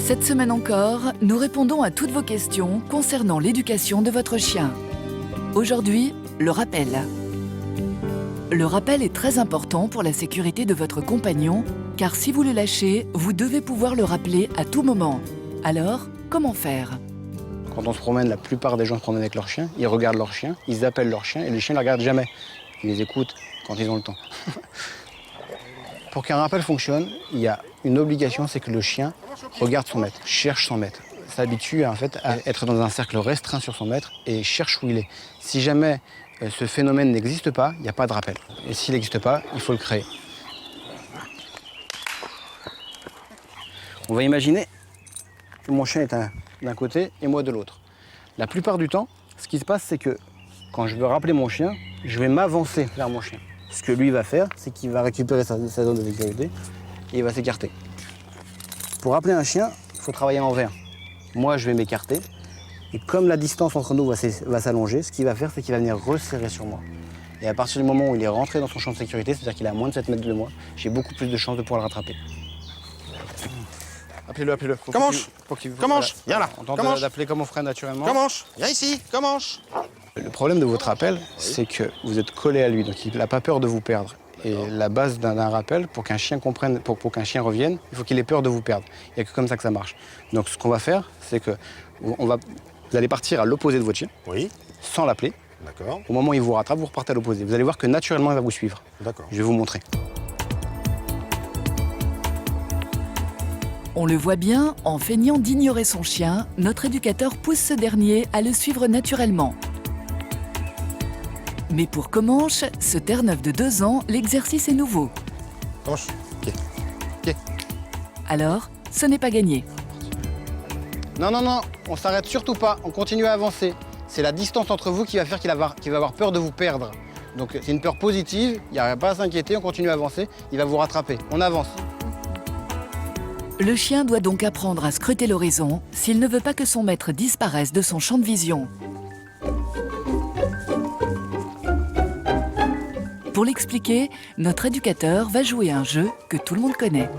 Cette semaine encore, nous répondons à toutes vos questions concernant l'éducation de votre chien. Aujourd'hui, le rappel. Le rappel est très important pour la sécurité de votre compagnon, car si vous le lâchez, vous devez pouvoir le rappeler à tout moment. Alors, comment faire ? Quand on se promène, la plupart des gens se promènent avec leur chien, ils regardent leur chien, ils appellent leur chien et les chiens ne les regardent jamais. Ils les écoutent quand ils ont le temps. Pour qu'un rappel fonctionne, il y a une obligation, c'est que le chien regarde son maître, cherche son maître, s'habitue en fait à être dans un cercle restreint sur son maître et cherche où il est. Si jamais ce phénomène n'existe pas, il n'y a pas de rappel. Et s'il n'existe pas, il faut le créer. On va imaginer que mon chien est d'un côté et moi de l'autre. La plupart du temps, ce qui se passe, c'est que quand je veux rappeler mon chien, je vais m'avancer vers mon chien. Ce que lui va faire, c'est qu'il va récupérer sa zone de sécurité et il va s'écarter. Pour rappeler un chien, il faut travailler à l'envers. Moi, je vais m'écarter. Et comme la distance entre nous va s'allonger, ce qu'il va faire, c'est qu'il va venir resserrer sur moi. Et à partir du moment où il est rentré dans son champ de sécurité, c'est-à-dire qu'il est à moins de 7 mètres de moi, j'ai beaucoup plus de chances de pouvoir le rattraper. Appelez-le, appelez-le. Commence. Commence. Viens là. On tente Commence. d'appeler comme on ferait naturellement. Commence. Viens ici. Commence. Le problème de votre rappel, c'est que vous êtes collé à lui, donc il n'a pas peur de vous perdre. Et la base d'un rappel, pour qu'un chien comprenne, pour qu'un chien revienne, il faut qu'il ait peur de vous perdre. Il n'y a que comme ça que ça marche. Donc ce qu'on va faire, c'est que vous allez partir à l'opposé de votre chien, Oui. sans l'appeler. D'accord. Au moment où il vous rattrape, vous repartez à l'opposé. Vous allez voir que naturellement, il va vous suivre. D'accord. Je vais vous montrer. On le voit bien, en feignant d'ignorer son chien, notre éducateur pousse ce dernier à le suivre naturellement. Mais pour Comanche, ce Terre-Neuve de 2 ans, l'exercice est nouveau. Commence. Ok. Alors, ce n'est pas gagné. Non, non, non, on s'arrête surtout pas, on continue à avancer. C'est la distance entre vous qui va faire qu'il va avoir peur de vous perdre. Donc c'est une peur positive, il n'y a pas à s'inquiéter, on continue à avancer, il va vous rattraper. On avance. Le chien doit donc apprendre à scruter l'horizon s'il ne veut pas que son maître disparaisse de son champ de vision. Pour l'expliquer, notre éducateur va jouer à un jeu que tout le monde connaît.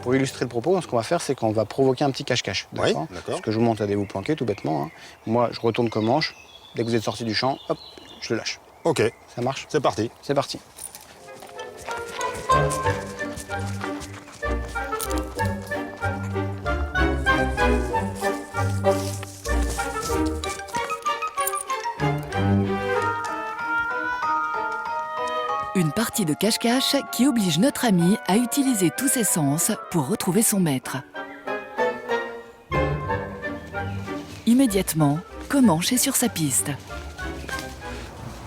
Pour illustrer le propos, ce qu'on va faire, c'est qu'on va provoquer un petit cache-cache. Oui, d'accord. Ce que je vous montre, allez vous planquer tout bêtement. Hein. Moi, je retourne Comanche. Dès que vous êtes sorti du champ, hop, je le lâche. Ok. Ça marche? C'est parti. C'est parti. Une partie de cache-cache qui oblige notre ami à utiliser tous ses sens pour retrouver son maître. Immédiatement, Comanche est sur sa piste.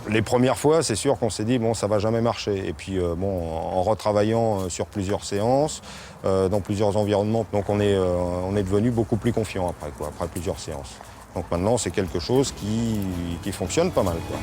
Les premières fois, c'est sûr qu'on s'est dit, bon, ça va jamais marcher. Et puis, en retravaillant sur plusieurs séances, dans plusieurs environnements, donc on est devenu beaucoup plus confiant après plusieurs séances. Donc maintenant, c'est quelque chose qui fonctionne pas mal, quoi.